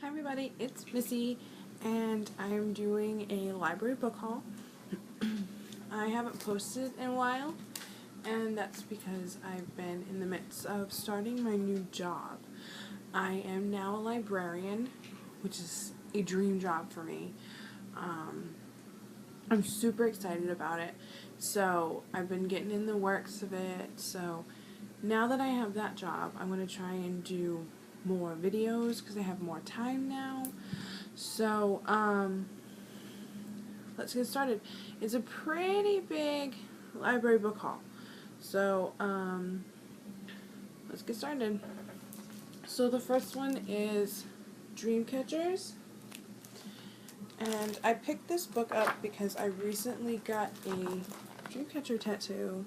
everybody, it's Missy, and I'm doing a library book haul. I haven't posted in a while, and that's because I've been in the midst of starting my new job. I am now a librarian, which is a dream job for me. I'm super excited about it, so I've been getting in the works of it. So now that I have that job, I'm going to try and do more videos because I have more time now. So let's get started. It's a pretty big library book haul, so let's get started. So the first one is Dreamcatchers, and I picked this book up because I recently got a Dreamcatcher tattoo,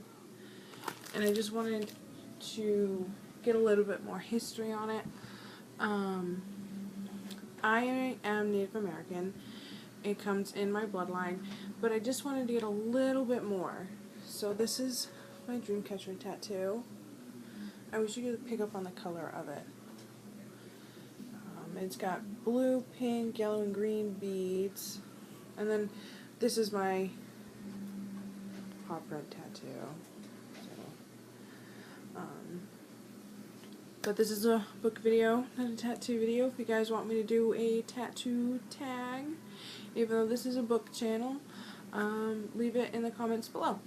and I just wanted to get a little bit more history on it. I am Native American. It comes in my bloodline, but I just wanted to get a little bit more. So this is my Dreamcatcher tattoo. I wish you could pick up on the color of it. It's got blue, pink, yellow, and green beads. And then this is my Poppet tattoo. But this is a book video, not a tattoo video. If you guys want me to do a tattoo tag, even though this is a book channel, leave it in the comments below.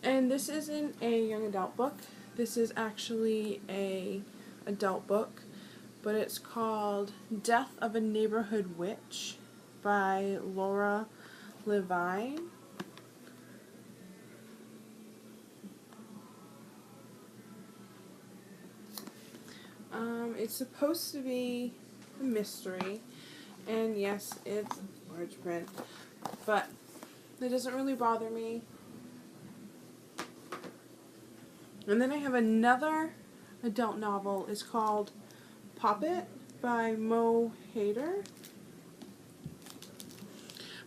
And this isn't a young adult book. This is actually a adult book, but it's called Death of a Neighborhood Witch by Laura Levine. It's supposed to be a mystery, and yes, it's large print, but it doesn't really bother me. And then I have another adult novel. It's called Poppet by Mo Hader,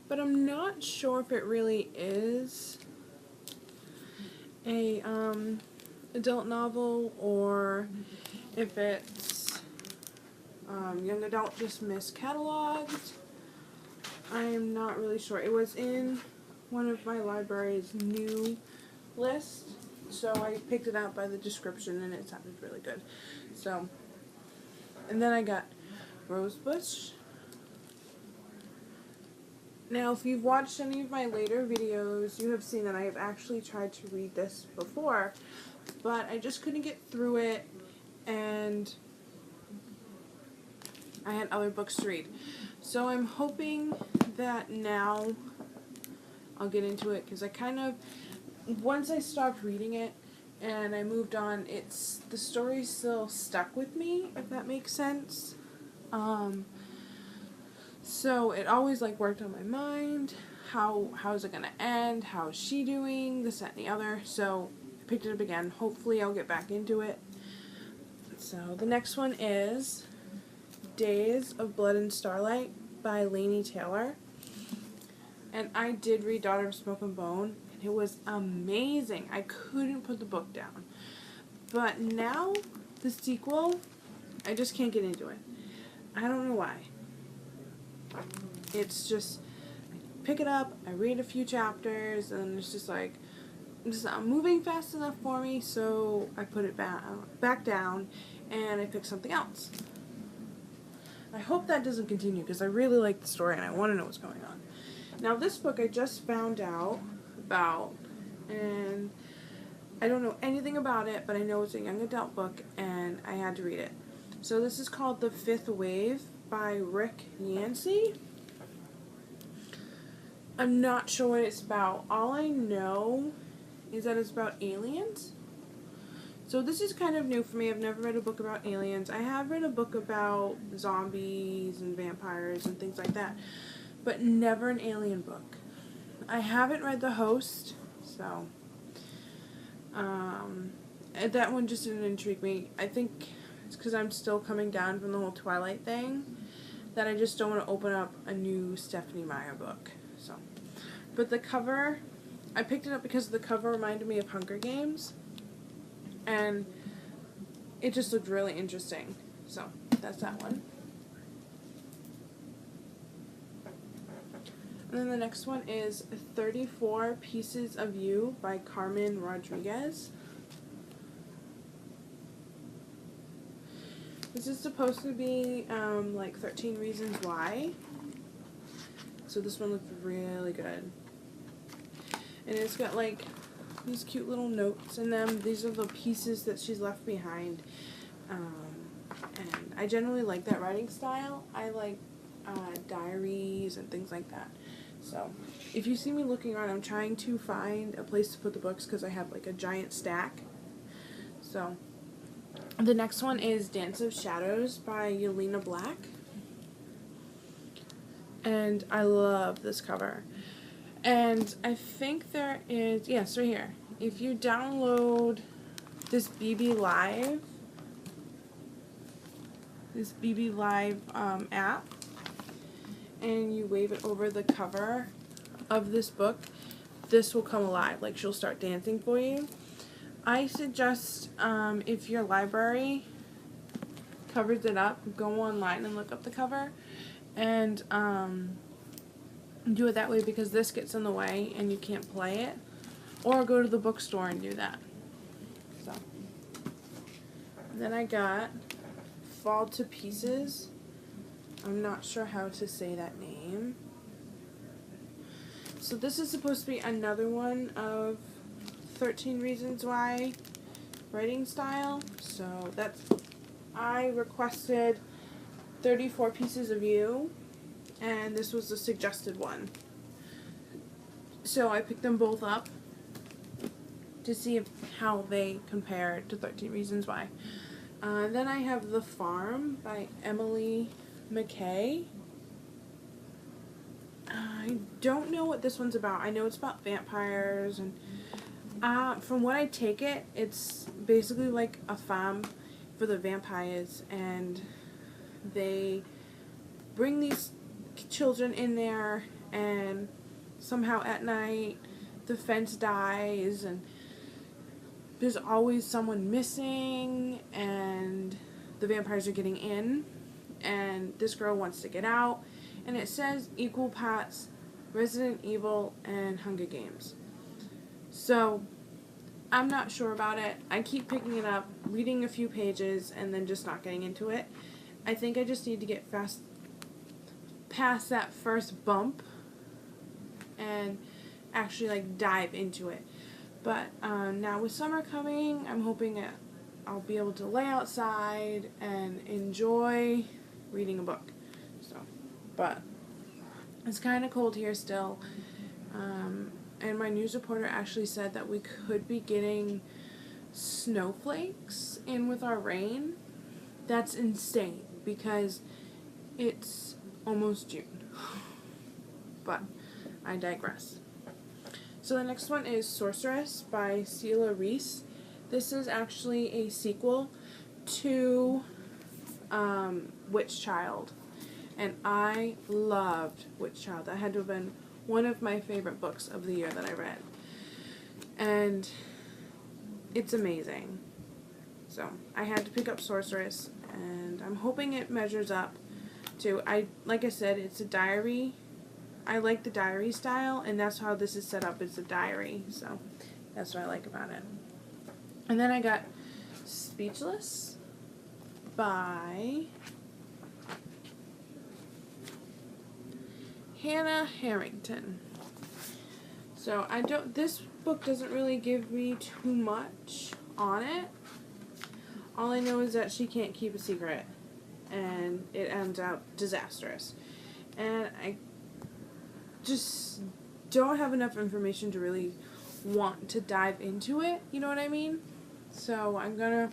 but I'm not sure if it really is a adult novel or if it's young adult just miscatalogued. I am not really sure. It was in one of my library's new list, so I picked it out by the description and it sounded really good. So, and then I got Rosebush. Now, if you've watched any of my later videos, you have seen that I have actually tried to read this before, but I just couldn't get through it, and I had other books to read. So I'm hoping that now I'll get into it, because I kind of, once I stopped reading it and I moved on, the story's still stuck with me, if that makes sense. So it always worked on my mind. How's it gonna end? How's she doing? This, that, and the other. So I picked it up again. Hopefully I'll get back into it. So the next one is Days of Blood and Starlight by Laini Taylor. And I did read Daughter of Smoke and Bone, and it was amazing. I couldn't put the book down. But now, the sequel, I just can't get into it. I don't know why. It's just, I pick it up, I read a few chapters, and it's just it's not moving fast enough for me, so I put it back down, and I pick something else. I hope that doesn't continue, because I really like the story and I want to know what's going on. Now, this book I just found out about, and I don't know anything about it, but I know it's a young adult book, and I had to read it. So this is called The Fifth Wave by Rick Yancey. I'm not sure what it's about. All I know is that it's about aliens. So this is kind of new for me. I've never read a book about aliens. I have read a book about zombies and vampires and things like that, but never an alien book. I haven't read The Host, so that one just didn't intrigue me. I think it's because I'm still coming down from the whole Twilight thing that I just don't want to open up a new Stephenie Meyer book. So, but the cover, I picked it up because the cover reminded me of Hunger Games. And it just looked really interesting. So, that's that one. And then the next one is 34 Pieces of You by Carmen Rodriguez. This is supposed to be like 13 Reasons Why. So this one looks really good. And it's got like these cute little notes in them. These are the pieces that she's left behind. And I generally like that writing style. I like diaries and things like that. So if you see me looking around, I'm trying to find a place to put the books because I have like a giant stack. So the next one is Dance of Shadows by Yelena Black. And I love this cover. And I think there is, yes, right here. If you download this BB Live app, and you wave it over the cover of this book, this will come alive. Like, she'll start dancing for you. I suggest, if your library covers it up, go online and look up the cover, and do it that way, because this gets in the way and you can't play it. Or go to the bookstore and do that. So, then I got Fall to Pieces. I'm not sure how to say that name. So this is supposed to be another one of 13 Reasons Why writing style. So that's, I requested 34 Pieces of You, and this was the suggested one. So I picked them both up to see how they compare to 13 Reasons Why. Then I have The Farm by Emily McKay. I don't know what this one's about. I know it's about vampires, and from what I take it, it's basically like a farm for the vampires, and they bring these children in there, and somehow at night the fence dies, and there's always someone missing, and the vampires are getting in, and this girl wants to get out, and it says equal parts Resident Evil and Hunger Games. So I'm not sure about it. I keep picking it up, reading a few pages, and then just not getting into it. I think I just need to get past that first bump and actually like dive into it. But now with summer coming, I'm hoping that I'll be able to lay outside and enjoy reading a book. So, but it's kind of cold here still. And my news reporter actually said that we could be getting snowflakes in with our rain. That's insane because it's almost June. But I digress. So the next one is Sorceress by Sheila Reese. This is actually a sequel to Witch Child. And I loved Witch Child. That had to have been one of my favorite books of the year that I read. And it's amazing. So I had to pick up Sorceress, and I'm hoping it measures up to, like I said, it's a diary. I like the diary style, and that's how this is set up. It's a diary, so that's what I like about it. And then I got Speechless by Hannah Harrington. So this book doesn't really give me too much on it. All I know is that she can't keep a secret, and it ends up disastrous. And I just don't have enough information to really want to dive into it, you know what I mean? So I'm gonna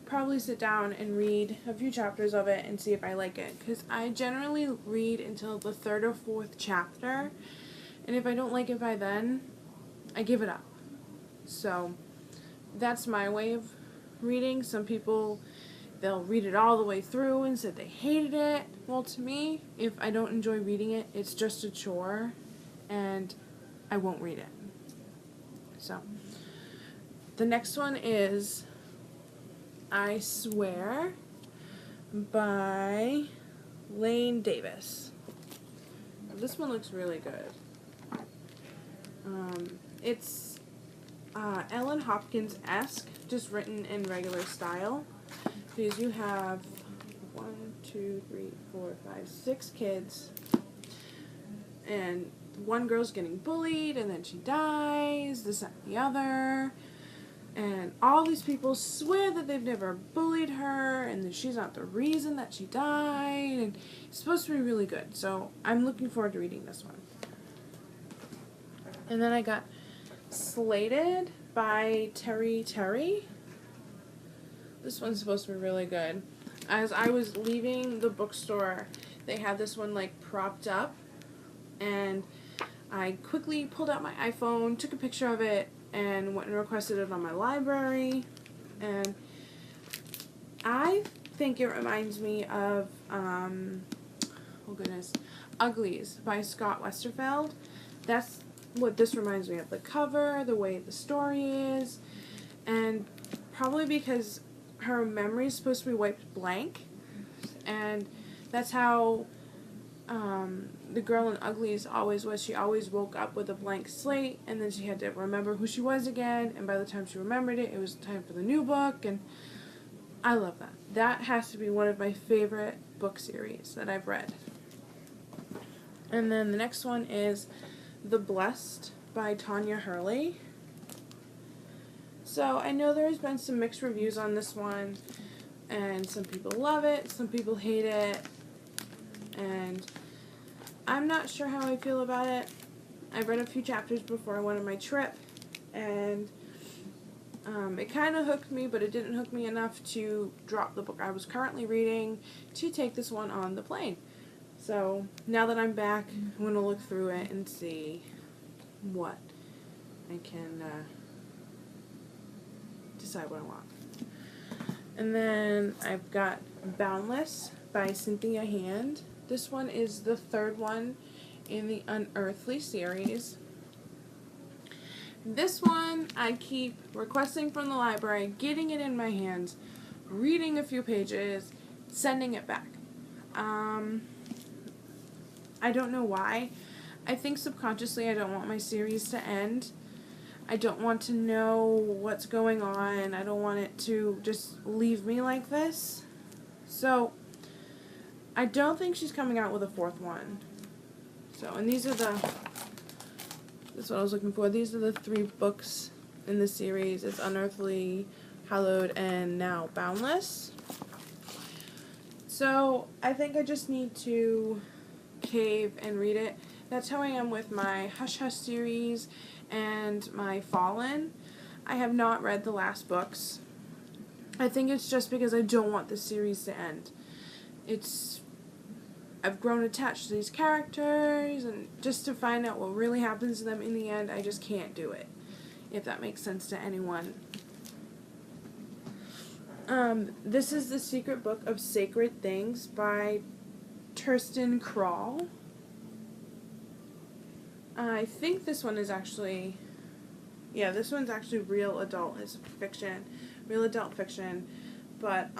probably sit down and read a few chapters of it and see if I like it, because I generally read until the 3rd or 4th chapter, and if I don't like it by then, I give it up. So that's my way of reading. Some people, they'll read it all the way through and said they hated it. Well, to me, if I don't enjoy reading it, it's just a chore, and I won't read it. So the next one is I Swear by Lane Davis. This one looks really good. It's Ellen Hopkins-esque, just written in regular style. Because you have 6 kids, and one girl's getting bullied, and then she dies, this, that, and the other. And all these people swear that they've never bullied her and that she's not the reason that she died. And it's supposed to be really good. So I'm looking forward to reading this one. And then I got Slated by Terry. This one's supposed to be really good. As I was leaving the bookstore, they had this one like propped up. And I quickly pulled out my iPhone, took a picture of it, and went and requested it on my library. And I think it reminds me of, Uglies by Scott Westerfeld. That's what this reminds me of. The cover, the way the story is, and probably because her memory is supposed to be wiped blank. And that's how the girl in Uglies always was. She always woke up with a blank slate, and then she had to remember who she was again, and by the time she remembered it, it was time for the new book, and I love that. That has to be one of my favorite book series that I've read. And then the next one is The Blessed by Tanya Hurley. So I know there's been some mixed reviews on this one, and some people love it, some people hate it, and I'm not sure how I feel about it. I read a few chapters before I went on my trip, and it kind of hooked me, but it didn't hook me enough to drop the book I was currently reading to take this one on the plane. So now that I'm back, I'm going to look through it and see what I can decide what I want. And then I've got Boundless by Cynthia Hand. This one is the third one in the Unearthly series. This one I keep requesting from the library, getting it in my hands, reading a few pages, sending it back. I don't know why. I think subconsciously I don't want my series to end. I don't want to know what's going on. I don't want it to just leave me like this. So I don't think she's coming out with a fourth one. So, and that's what I was looking for. These are the 3 books in the series. It's Unearthly, Hallowed, and now Boundless. So I think I just need to cave and read it. That's how I am with my Hush Hush series and my Fallen. I have not read the last books. I think it's just because I don't want the series to end. I've grown attached to these characters, and just to find out what really happens to them in the end, I just can't do it, if that makes sense to anyone. This is The Secret Book of Sacred Things by Kirsten Krall. I think this one is actually, this one's actually real adult fiction, but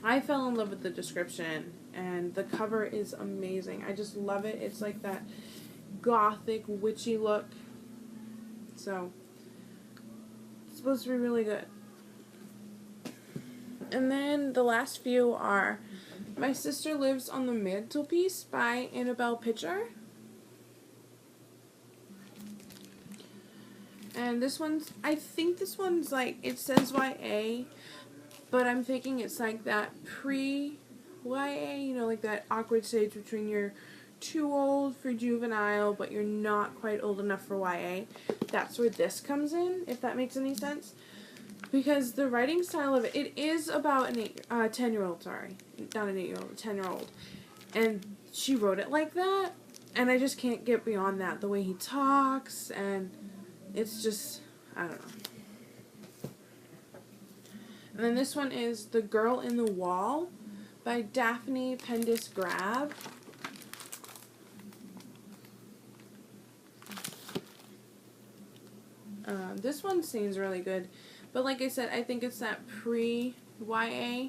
I fell in love with the description, and the cover is amazing. I just love it. It's like that gothic, witchy look. So, it's supposed to be really good. And then the last few are My Sister Lives on the Mantelpiece by Annabelle Pitcher. And I think this one's like, it says YA, but I'm thinking it's like that pre-YA, like that awkward stage between you're too old for juvenile, but you're not quite old enough for YA. That's where this comes in, if that makes any sense. Because the writing style of it is about a 10-year-old, sorry. Not an 8-year-old, a 10-year-old. And she wrote it like that, and I just can't get beyond that. The way he talks, and it's just, I don't know. And then this one is The Girl in the Wall by Daphne Pendis Grab. This one seems really good. But like I said, I think it's that pre-YA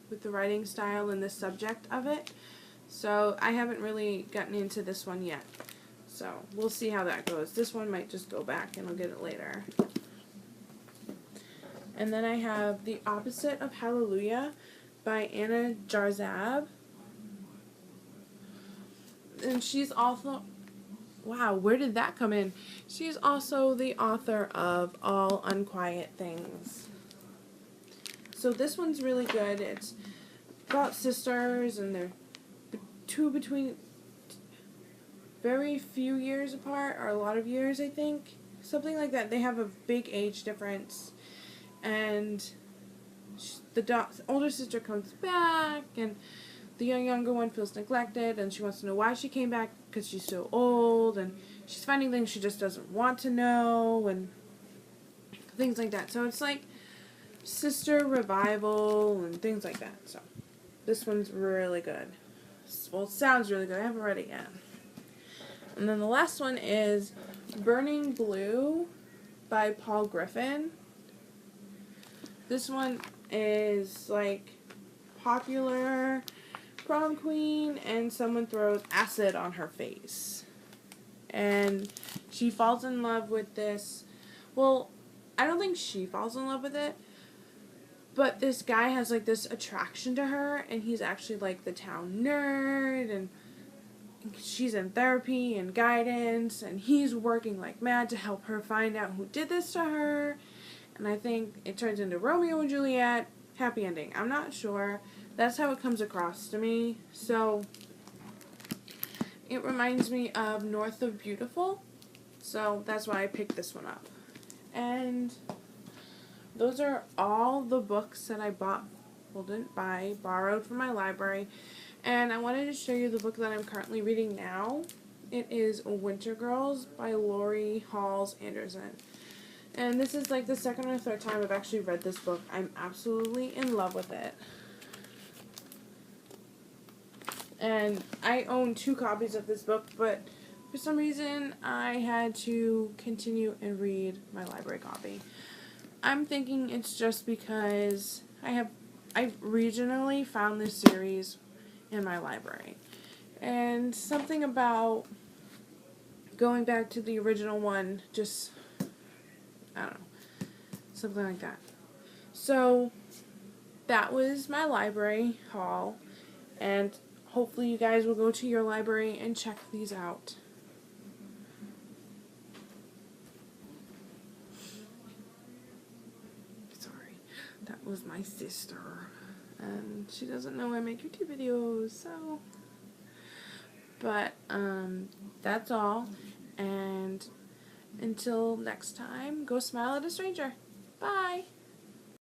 with the writing style and the subject of it So I haven't really gotten into this one yet. So we'll see how that goes. This one might just go back and I'll get it later. And then I have The Opposite of Hallelujah by Anna Jarzab. And she's also, wow, where did that come in? She's also the author of All Unquiet Things. So this one's really good. It's about sisters, and they're between very few years apart, or a lot of years, I think. Something like that. They have a big age difference. And the older sister comes back, and the younger one feels neglected, and she wants to know why she came back, because she's so old, and she's finding things she just doesn't want to know, and things like that. So it's like sister revival and things like that. So this one's really good. Well, it sounds really good. I haven't read it yet. And then the last one is Burning Blue by Paul Griffin. This one is like popular prom queen, and someone throws acid on her face. And she falls in love with this. Well, I don't think she falls in love with it, but this guy has like this attraction to her, and he's actually like the town nerd, and she's in therapy and guidance, and he's working like mad to help her find out who did this to her. And I think it turns into Romeo and Juliet, happy ending. I'm not sure. That's how it comes across to me. So it reminds me of North of Beautiful. So that's why I picked this one up. And those are all the books that I bought, well, didn't buy, borrowed from my library. And I wanted to show you the book that I'm currently reading now. It is Winter Girls by Lori Halls Anderson. And this is like the second or third time I've actually read this book. I'm absolutely in love with it. And I own 2 copies of this book, but for some reason I had to continue and read my library copy. I'm thinking it's just because I regionally found this series in my library. And something about going back to the original one, just, I don't know, something like that. So that was my library haul, and hopefully you guys will go to your library and check these out. Sorry, that was my sister, and she doesn't know I make YouTube videos, so. But that's all, and until next time, go smile at a stranger. Bye!